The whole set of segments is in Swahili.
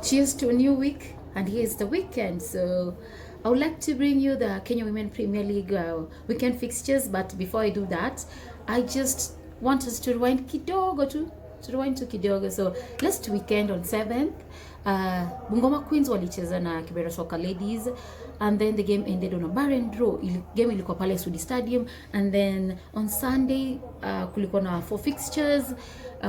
Cheers to a new week, and here's the weekend. So I would like to bring you the Kenya Women Premier League weekend fixtures, but before I do that, I just want us to rewind kidogo. So last weekend on 7th, Bungoma Queens walicheza na Kibera Soccer Ladies, and then the game ended on a barren draw. Game ilikuwa pale Sudi Stadium, and then on Sunday kulikuwa na 4 fixtures.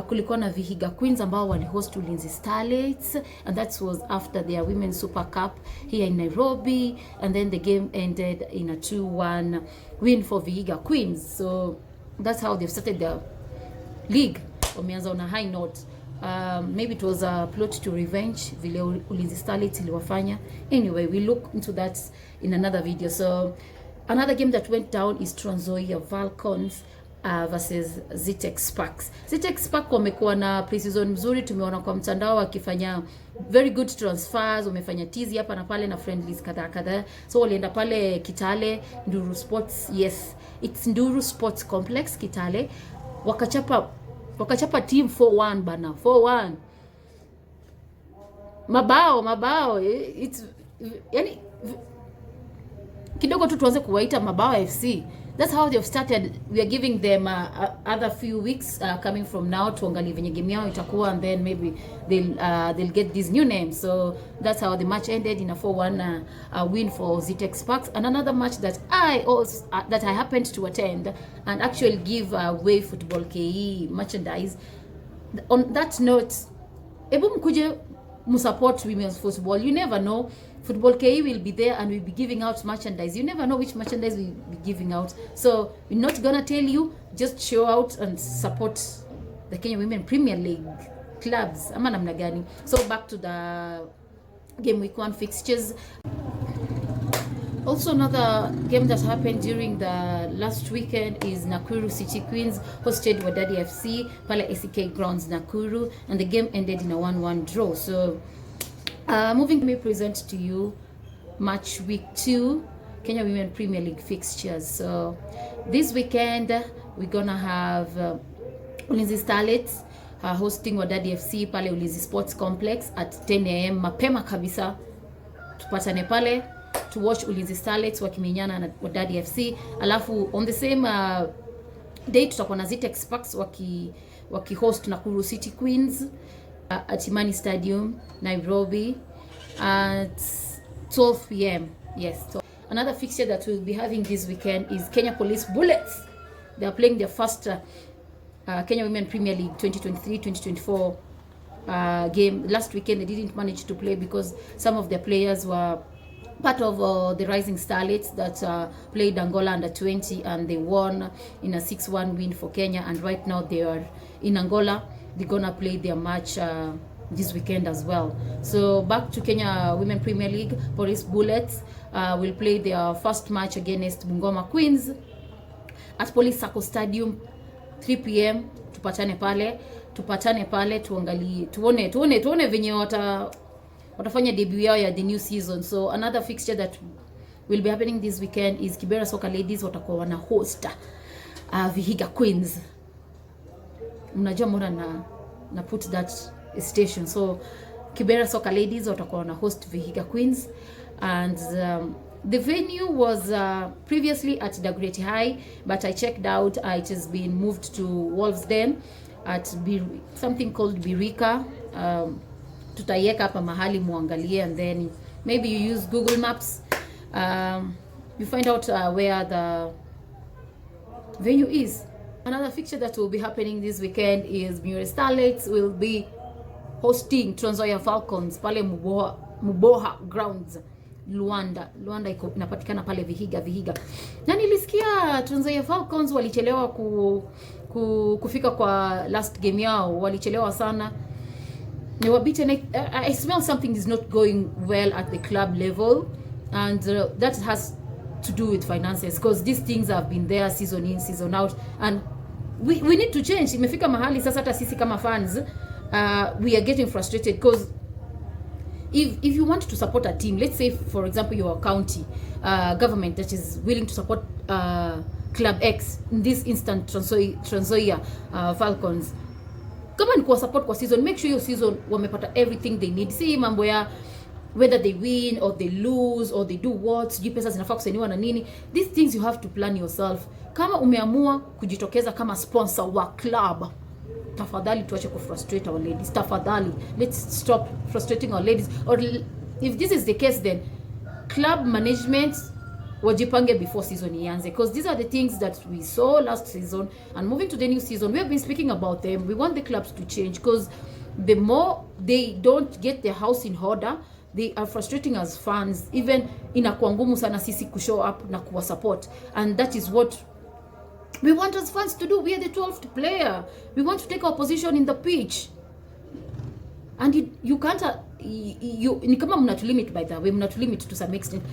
Kulikuwa na Vihiga Queens ambao walihost Ulinzi Starlets, and that was after their Women's Super Cup here in Nairobi, and then the game ended in a 2-1 win for Vihiga Queens. So that's how they've started the league. Wameanza on a high note. Maybe it was a plot to revenge vile Ulinzi Starlets iliwafanya. Anyway, we look into that in another video. So another game that went down is Trans Nzoia Falcons versus Zitex Sparks. Zitex Spark wamekuwa na pre-season mzuri, tumeona kwa mtandao wakifanya very good transfers, wamefanya tizi hapa na pale na friendlies kadhaa. So walienda pale Kitale, Nduru Sports, yes, it's Nduru Sports Complex Kitale, wakachapa team 4-1 bana, 4-1. Mabao, it's yani kidogo tu tuanze kuwaita Mabao FC. That's how they've started. We are giving them other few weeks coming from now tuangalie venye game yao itakuwa, and then maybe they'll get these new names. So that's how the match ended, in a 4-1 win for Zitex Sparks. And another match that I happened to attend and actually give away Football KE merchandise. On that note, ebu mkuje musupport women's football. You never know, Football KE will be there and we'll be giving out merchandise. You never know which merchandise we'll be giving out. So we're not gonna tell you, just show out and support the Kenya Women Premier League clubs. Ama namna gani? So back to the Gameweek 1 fixtures. Also, another game that happened during the last weekend is Nakuru City Queens hosted Wadadi FC pale ACK Grounds Nakuru, and the game ended in a 1-1 draw. So moving me present to you Matchweek 2 Kenya Women Premier League fixtures. So this weekend we're gonna have Ulinzi Starlets hosting Wadadi FC pale Ulinzi Sports Complex at 10 a.m. mapema kabisa. Tupatane pale to watch Ulinzi Starlets wakimenyana na Wadadi FC. Alafu on the same day tutakuwa na Zitex Sparks waki host Nakuru City Queens at Imani Stadium, Nairobi at 12 p.m. Yes. So another fixture that we'll be having this weekend is Kenya Police Bullets. They are playing their first Kenya Women Premier League 2023-2024 game. Last weekend they didn't manage to play because some of their players were part of the Rising Starlets that played Angola under 20, and they won in a 6-1 win for Kenya, and right now they are in Angola. They're gonna play their match this weekend as well. So back to Kenya Women Premier League, Police Bullets will play their first match against Bungoma Queens at Police Sacco Stadium 3 p.m. Tupatane pale tuangalie tuone venye watafanya debut yao ya the new season. So another fixture that will be happening this weekend is Kibera Soccer Ladies watakuwa wana host Vihiga Queens. Mnajua mbona na put that station. So Kibera Soccer Ladies watakuwa wana host Vihiga Queens, and the venue was previously at the Great High, but I checked out, it has been moved to Wolves Den at something called Birika. Tutaiweka hapa mahali muangalie, and then maybe you use Google Maps, you find out where the venue is. Another fixture that will be happening this weekend is Mure Starlets will be hosting Trans Nzoia Falcons pale Muboha Grounds Luanda inapatikana pale Vihiga. Na nilisikia Trans Nzoia Falcons walichelewa kufika kwa last game yao, walichelewa sana. They were beaten. I smell something is not going well at the club level, and that has to do with finances, because these things have been there season in season out, and we need to change. Imefika mahali sasa hata sisi kama fans we are getting frustrated, because if you want to support a team, let's say for example your county government that is willing to support Club X, in this instant Trans Nzoia Falcons, kama ni kwa support kwa season, make sure your season wamepata everything they need. See mambo ya whether they win or they lose or they do what, sijui pesa zinafaa kusainiwa na nini. These things you have to plan yourself. Kama umeamua kujitokeza kama sponsor wa club, tafadhali tuache kufrustrate our ladies. Tafadhali, let's stop frustrating our ladies. Or if this is the case, then club management wajipange before season ianze, because these are the things that we saw last season, and moving to the new season we have been speaking about them. We want the clubs to change, because the more they don't get their house in order, they are frustrating as fans. Even inakuwa ngumu sana sisi kushow up na kuwa support, and that is what we want as fans to do. We are the 12th player. We want to take our position in the pitch, and you can't ni kama mnatu limit, by the way, mnatu limit to some extent.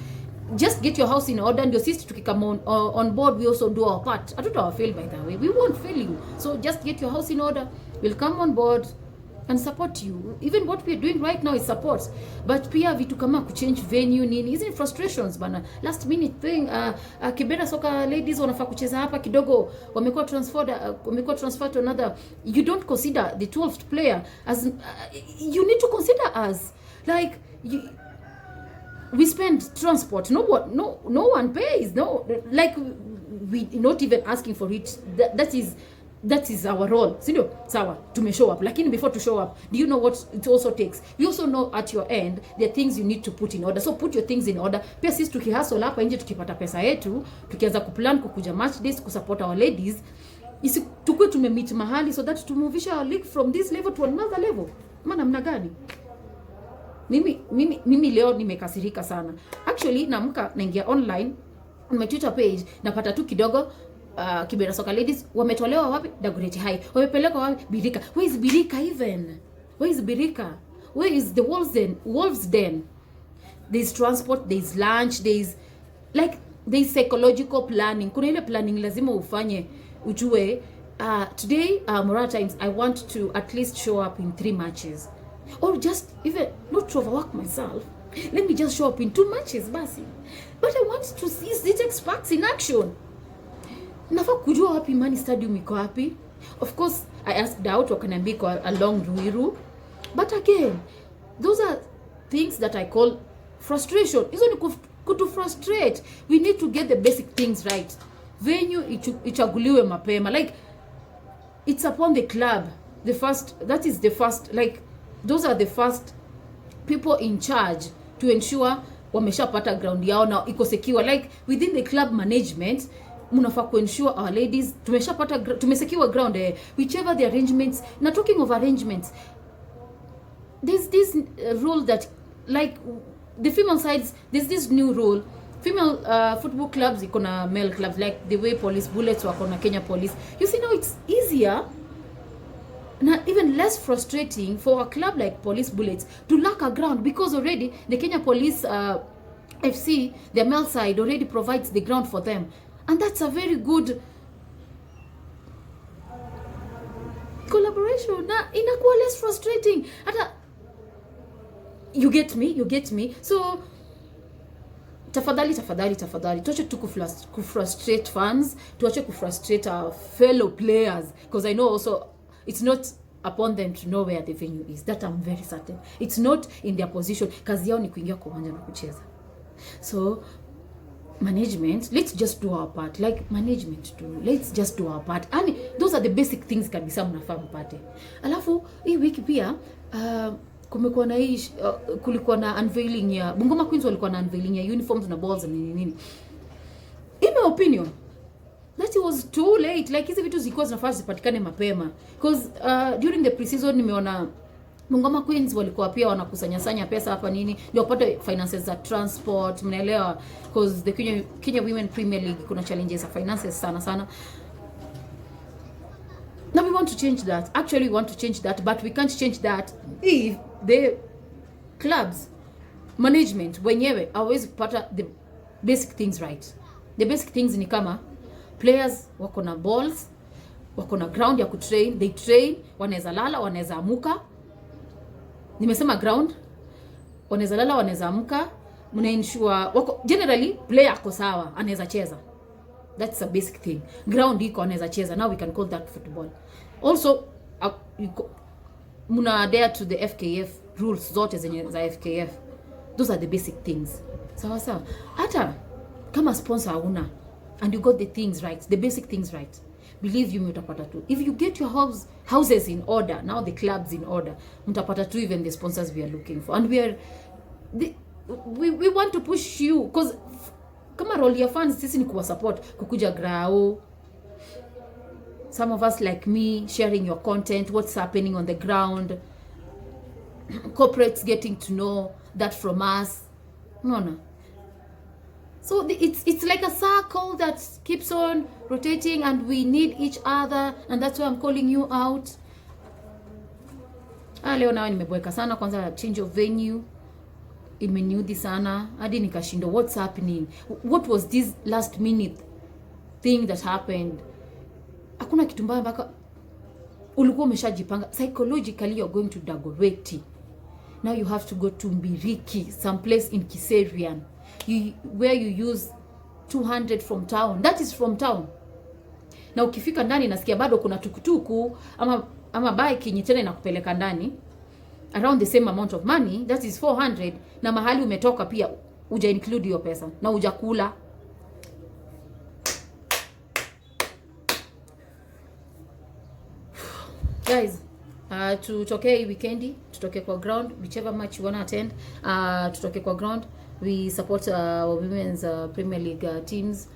Just get your house in order, and your sister tukikama on board, we also do our part. Hatuta fail, by the way, we won't fail you. So just get your house in order, we'll come on board and support you. Even what we are doing right now is support, but pia vitu kama kuchange venue nini, isn't frustrations bana, last minute thing. Kibera soka ladies wanafaa kucheza hapa kidogo, wamekuwa transferred to another. You don't consider the 12th player as you need to consider us. Like we spend transport, no one pays, no, like we not even asking for it. That is our role, sindio? Sawa, tume show up, lakini before to show up, do you know what it also takes? We also know at your end there are things you need to put in order. So put your things in order. Pia sisi tukihustle hapa nje, tukipata pesa yetu, tukianza kuplan kukuja match days, kusupport our ladies, isi tukue tumemeet mahali so that tumovisha our league from this level to another level. Maana mna gani? Mimi leo nimekasirika sana. Actually naamka naingia online on my Twitter page, napata tu kidogo Kibera soka ladies wametolewa wapi? Dagoretti High. Wamepelekwa wapi? Birika. Where is Birika even? Where is Birika? Where is the Wolves Den? There's transport, there's lunch, there's psychological planning. Kuna ile planning lazima ufanye ujue today more times I want to at least show up in 3 matches, or just even not to overwork myself. Let me just show up in 2 matches basi. But I want to see Zitex Sparks in action. Nafaa kujua wapi Imani Stadium iko wapi. Of course I asked out, wakaniambia iko along Ruiru, but again those are things that I call frustration. Hizo ni kutu frustrate. We need to get the basic things right. Venue ichaguliwe mapema, like it's upon the club. Those are the first people in charge to ensure wameshapata ground yao na iko secure. Like within the club management, mnafaa kuensure our ladies tumesecure ground, whichever the arrangements. Na talking of arrangements, there's this rule that, like the female sides, there's this new rule. Female football clubs iko na male clubs, like the way Police Bullets wako na Kenya Police. You see now it's easier na even less frustrating for a club like Police Bullets to lack a ground, because already the Kenya Police FC, their male side, already provides the ground for them. And that's a very good collaboration. Na inakuwa less frustrating. Hata you get me. So tafadhali tuache tu kufrustrate fans, tuache kufrustrate our fellow players, because I know also it's not upon them to know where the venue is. That I'm very certain. It's not in their position. Kazi yao ni kuingia kwa uwanja na kucheza. So management, let's just do our part. Like management too, let's just do our part. And those are the basic things kabisa mnafaa mpate. Alafu hii wiki pia kumekuwa na kulikuwa na unveiling ya Bungoma Queens, walikuwa na unveiling ya uniforms na balls na nini. In my opinion, that it was too late. Like hizi vitu zilikuwa zinafaa zipatikane mapema, because during the pre-season nimeona Bungoma Queens walikuwa pia wanakusanya pesa hapa nini ndio wapate finances za transport, mnaelewa, because the Kenya Women Premier League kuna challenges za finances sana. Now we want to change that. Actually we want to change that, but we can't change that if the clubs management wenyewe always pata the basic things right. The basic things ni kama players wako na balls, wako na ground ya kutrain, they train, wanaweza lala, wanaweza amuka. Nimesema ground, wanaweza lala, wanaweza amuka, mna ensure wako generally player ako sawa, anaweza cheza. That's a basic thing. Ground iko, anaweza cheza. Now we can call that football. Also muna adhere to the FKF rules zote zenye za FKF. Those are the basic things. Sawa sawa. Hata kama sponsor hauna and you got the things right, the basic things right, believe you mtapata tu. If you get your houses in order, now the clubs in order, mtapata tu even the sponsors we are looking for. And we want to push you because kama role ya fans sisi ni kuwa support, kukuja grao. Some of us like me sharing your content, what's happening on the ground, corporates getting to know that from us. No. So it's like a circle that keeps on rotating, and we need each other, and that's why I'm calling you out. Leo nawe nimeboeka sana, kwanza change of venue imeniudhi sana hadi nikashindwa what's happening. What was this last minute thing that happened? Hakuna kitu mbaya mpaka ulikuwa umeshajipanga psychologically, you're going to Dagoretti. Now you have to go to Mbiriki, some place in Kiserian, where you use 200 from town. That is from town. Na ukifika ndani nasikia bado kuna tukutuku ama bike yenye tena inakupeleka ndani around the same amount of money, that is 400, na mahali umetoka pia uja include hiyo pesa na uja kula. Guys, tutoke weekendi, tutoke kwa ground, whichever match you wanna attend, tutoke kwa ground, we support women's Premier League teams.